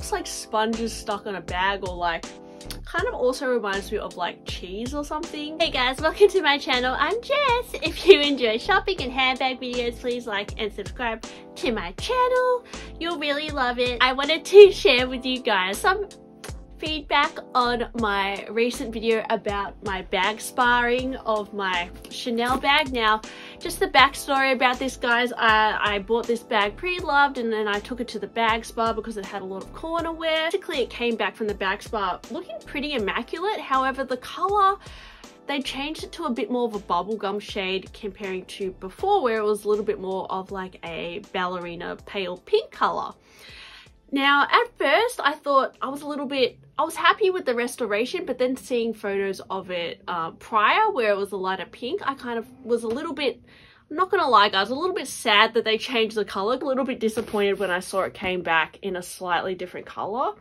looks like sponges stuck on a bag, or like kind of also reminds me of like cheese or something. Hey guys, welcome to my channel. I'm Jess. If you enjoy shopping and handbag videos, please like and subscribe to my channel. You'll really love it. I wanted to share with you guys some feedback on my recent video about my bag sparring of my Chanel bag. Now, just the backstory about this, guys, I bought this bag pre-loved and then I took it to the bag spa because it had a lot of corner wear. Basically, it came back from the bag spa looking pretty immaculate. However, the color, they changed it to a bit more of a bubblegum shade comparing to before, where it was a little bit more of like a ballerina pale pink color. Now, at first, I thought I was happy with the restoration, but then seeing photos of it prior, where it was a lighter pink, I kind of was a little bit, I'm not gonna lie guys, a little bit sad that they changed the color, a little bit disappointed when I saw it came back in a slightly different color.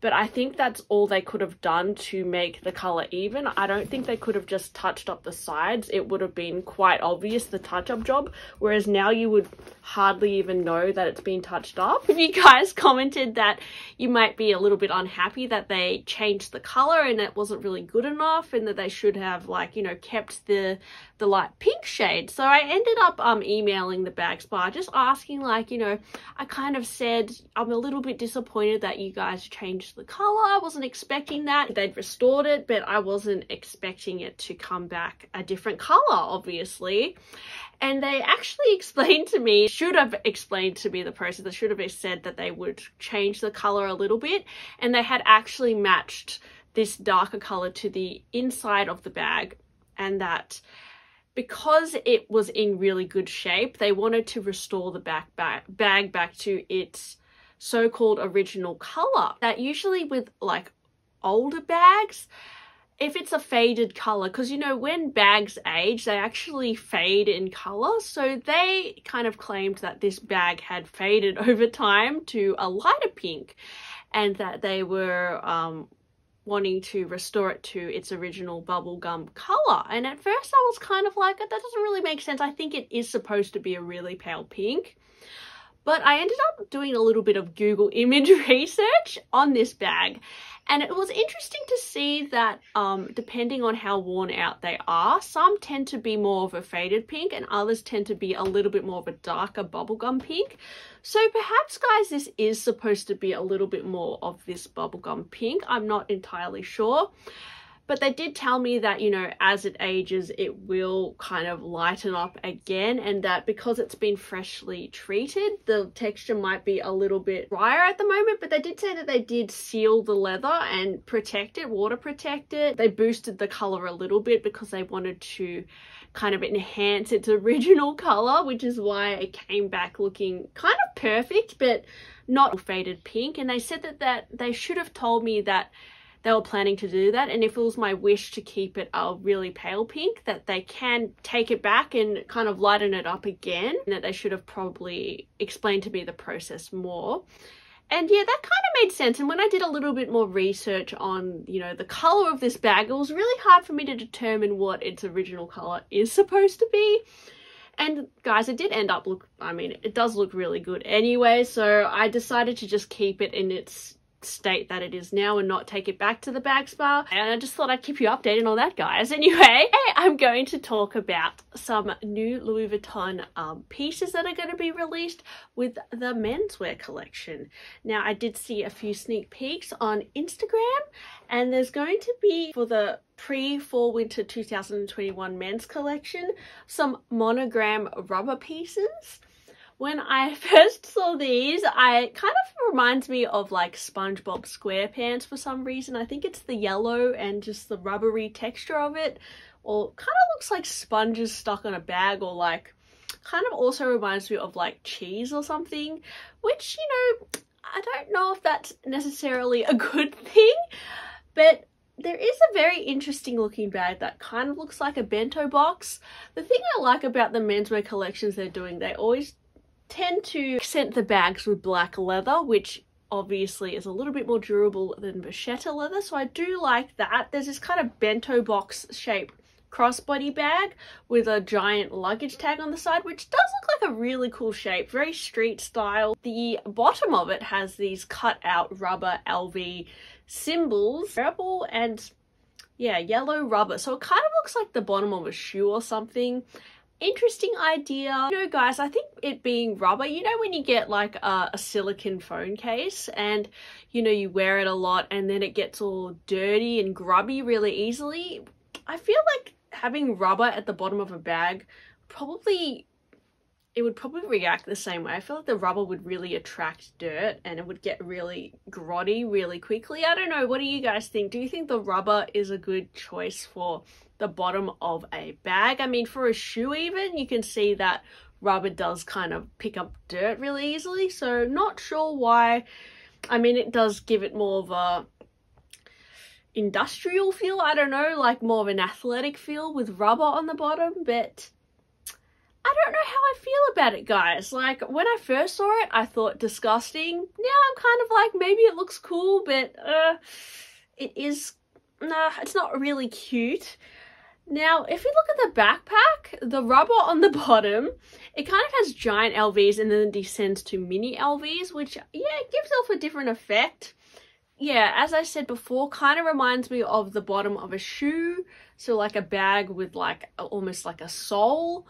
But I think that's all they could have done to make the color even. I don't think they could have just touched up the sides. It would have been quite obvious, the touch-up job, whereas now you would hardly even know that it's been touched up. You guys commented that you might be a little bit unhappy that they changed the color and it wasn't really good enough, and that they should have, like, you know, kept the light pink shade. So I ended up emailing the bag spa, just asking, like, you know, I kind of said I'm a little bit disappointed that you guys changed the color. I wasn't expecting that. They'd restored it, but I wasn't expecting it to come back a different color, obviously. And they actually explained to me, should have explained to me the process. They should have said that they would change the color a little bit, and they had actually matched this darker color to the inside of the bag, and that because it was in really good shape, they wanted to restore the bag back to its so-called original color. That usually with like older bags, if it's a faded color, because you know when bags age, they actually fade in color. So they kind of claimed that this bag had faded over time to a lighter pink, and that they were wanting to restore it to its original bubblegum color. And at first I was kind of like, that doesn't really make sense. I think it is supposed to be a really pale pink. But I ended up doing a little bit of Google image research on this bag, and it was interesting to see that depending on how worn out they are, some tend to be more of a faded pink and others tend to be a little bit more of a darker bubblegum pink. So perhaps, guys, this is supposed to be a little bit more of this bubblegum pink. I'm not entirely sure. But they did tell me that, you know, as it ages, it will kind of lighten up again, and that because it's been freshly treated, the texture might be a little bit drier at the moment. But they did say that they did seal the leather and protect it, water protect it. They boosted the color a little bit because they wanted to kind of enhance its original color, which is why it came back looking kind of perfect, but not faded pink. And they said that they should have told me that they were planning to do that, and if it was my wish to keep it a really pale pink, that they can take it back and kind of lighten it up again, and that they should have probably explained to me the process more. And yeah, that kind of made sense. And when I did a little bit more research on, you know, the color of this bag, it was really hard for me to determine what its original color is supposed to be. And guys, it did end up it does look really good anyway, so I decided to just keep it in its state that it is now and not take it back to the bag spa. And I just thought I'd keep you updated on that, guys. Anyway, I'm going to talk about some new Louis Vuitton pieces that are going to be released with the menswear collection. Now, I did see a few sneak peeks on Instagram, and there's going to be, for the pre-fall winter 2021 men's collection, some Monogram rubber pieces. When I first saw these, it kind of reminds me of like SpongeBob SquarePants for some reason. I think it's the yellow and just the rubbery texture of it, or kind of looks like sponges stuck on a bag, or like kind of also reminds me of like cheese or something, which, you know, I don't know if that's necessarily a good thing, but there is a very interesting looking bag that kind of looks like a bento box. The thing I like about the menswear collections they're doing, they always tend to accent the bags with black leather, which obviously is a little bit more durable than vachetta leather, so I do like that. There's this kind of bento box shape crossbody bag with a giant luggage tag on the side, which does look like a really cool shape, very street style. The bottom of it has these cut out rubber LV symbols, purple and yeah, yellow rubber, so it kind of looks like the bottom of a shoe or something. Interesting idea. You know guys, I think it being rubber, you know when you get like a silicone phone case and you know you wear it a lot and then it gets all dirty and grubby really easily? I feel like having rubber at the bottom of a bag it would probably react the same way. I feel like the rubber would really attract dirt and it would get really grotty really quickly. I don't know, what do you guys think? Do you think the rubber is a good choice for the bottom of a bag? I mean, for a shoe even, you can see that rubber does kind of pick up dirt really easily, so not sure why. I mean, it does give it more of a industrial feel, I don't know, like more of an athletic feel with rubber on the bottom, but I don't know how I feel about it, guys. Like, when I first saw it, I thought disgusting. Now I'm kind of like, maybe it looks cool, but it's not really cute. Now, if you look at the backpack, the rubber on the bottom, it kind of has giant LVs and then descends to mini LVs, which, yeah, it gives off a different effect. Yeah, as I said before, kind of reminds me of the bottom of a shoe. So like a bag with like almost like a sole.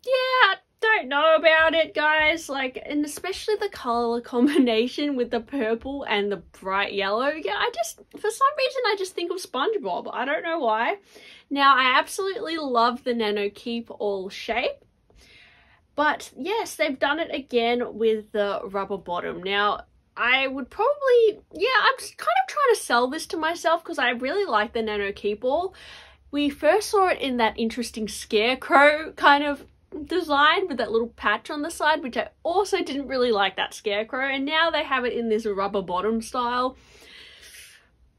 Yeah, I don't know about it, guys. Like, and especially the color combination with the purple and the bright yellow. Yeah, for some reason, I just think of SpongeBob. I don't know why. Now, I absolutely love the Nano Keepall shape. But yes, they've done it again with the rubber bottom. Now, I would probably, yeah, I'm just kind of trying to sell this to myself because I really like the Nano Keepall. We first saw it in that interesting scarecrow kind of design with that little patch on the side, which I also didn't really like that scarecrow, and now they have it in this rubber bottom style.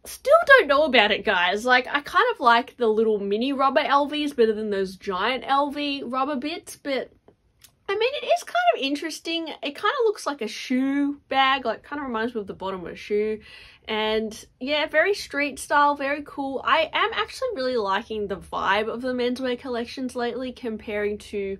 Still don't know about it, guys. Like, I kind of like the little mini rubber LVs better than those giant LV rubber bits, but I mean, it is kind of interesting. It kind of looks like a shoe bag, like kind of reminds me of the bottom of a shoe. And yeah, very street style, very cool. I am actually really liking the vibe of the menswear collections lately comparing to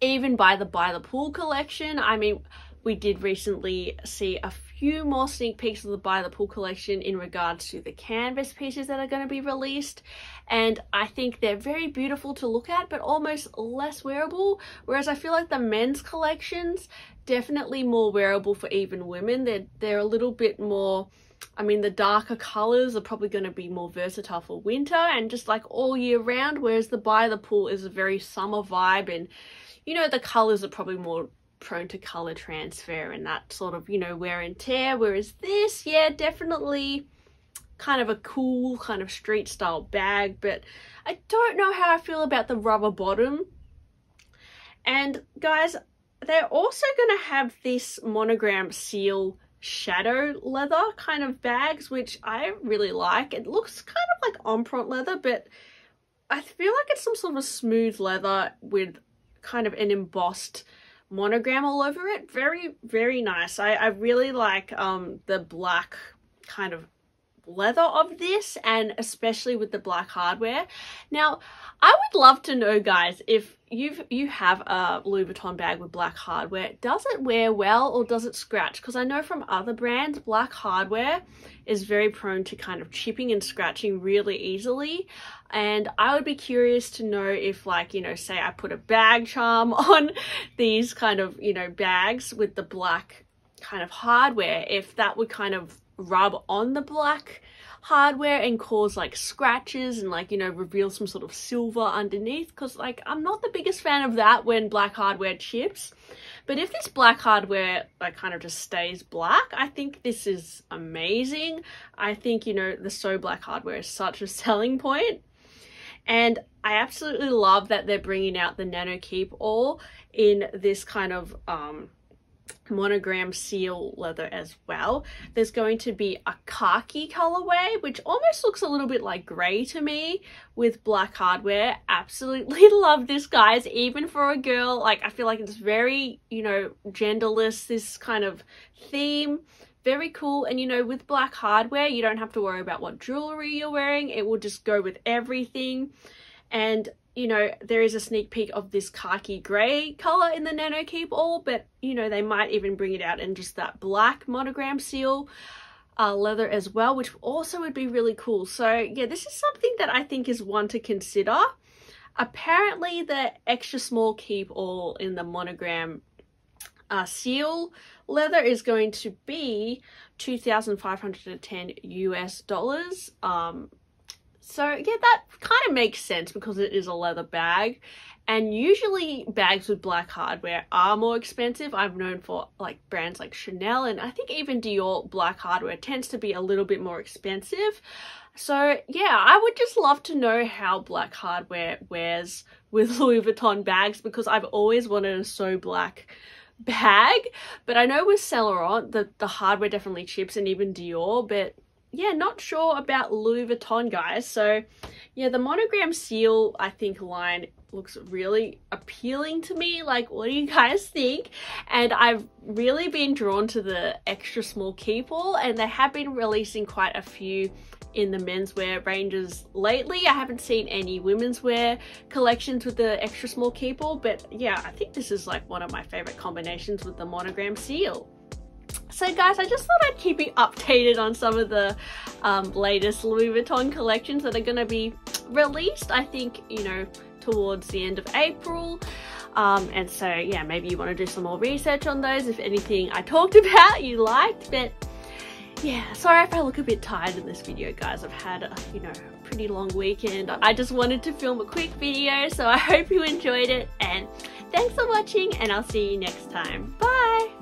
even by the Pool collection. I mean, we did recently see a few more sneak peeks of the By the Pool collection in regards to the canvas pieces that are going to be released, and I think they're very beautiful to look at but almost less wearable, whereas I feel like the men's collections definitely more wearable for even women. They're a little bit more, I mean, the darker colors are probably going to be more versatile for winter and just like all year round, whereas the By the Pool is a very summer vibe, and you know, the colors are probably more prone to color transfer and that sort of, you know, wear and tear, whereas this, yeah, definitely kind of a cool kind of street style bag. But I don't know how I feel about the rubber bottom. And guys, they're also going to have this Monogram seal shadow leather kind of bags, which I really like. It looks kind of like empreinte leather, but I feel like it's some sort of smooth leather with kind of an embossed monogram all over it. Very, very nice. I really like the black kind of leather of this, and especially with the black hardware. Now, I would love to know, guys, if you have a Louis Vuitton bag with black hardware, does it wear well or does it scratch? Because I know from other brands, black hardware is very prone to kind of chipping and scratching really easily. And I would be curious to know if, like, you know, say I put a bag charm on these kind of, you know, bags with the black kind of hardware, if that would kind of rub on the black hardware and cause like scratches and, like, you know, reveal some sort of silver underneath, because like I'm not the biggest fan of that when black hardware chips. But if this black hardware like kind of just stays black, I think this is amazing. I think, you know, the So Black hardware is such a selling point. And I absolutely love that they're bringing out the Nano Keepall in this kind of monogram seal leather as well. There's going to be a khaki colorway, which almost looks a little bit like grey to me, with black hardware. Absolutely love this, guys, even for a girl. Like, I feel like it's very, you know, genderless, this kind of theme. Very cool. And, you know, with black hardware, you don't have to worry about what jewelry you're wearing. It will just go with everything. And you know, there is a sneak peek of this khaki grey colour in the Nano Keepall, but you know, they might even bring it out in just that black Monogram seal leather as well, which also would be really cool. So yeah, this is something that I think is one to consider. Apparently the extra small Keepall in the Monogram seal leather is going to be $2,510 US. So yeah, that kind of makes sense because it is a leather bag, and usually bags with black hardware are more expensive. I've known for like brands like Chanel, and I think even Dior black hardware tends to be a little bit more expensive. So yeah, I would just love to know how black hardware wears with Louis Vuitton bags, because I've always wanted a so black bag. But I know with Saint Laurent the hardware definitely chips, and even Dior, but yeah, not sure about Louis Vuitton, guys. So yeah, the Monogram seal I think line looks really appealing to me. Like, what do you guys think? And I've really been drawn to the extra small Keepall, and they have been releasing quite a few in the menswear ranges lately. I haven't seen any women's wear collections with the extra small Keepall, but yeah, I think this is like one of my favorite combinations with the Monogram seal. So guys, I just thought I'd keep you updated on some of the latest Louis Vuitton collections that are going to be released, I think, you know, towards the end of April. And so yeah, maybe you want to do some more research on those if anything I talked about you liked. But yeah, sorry if I look a bit tired in this video, guys. I've had a, you know, pretty long weekend. I just wanted to film a quick video, so I hope you enjoyed it, and thanks for watching, and I'll see you next time. Bye!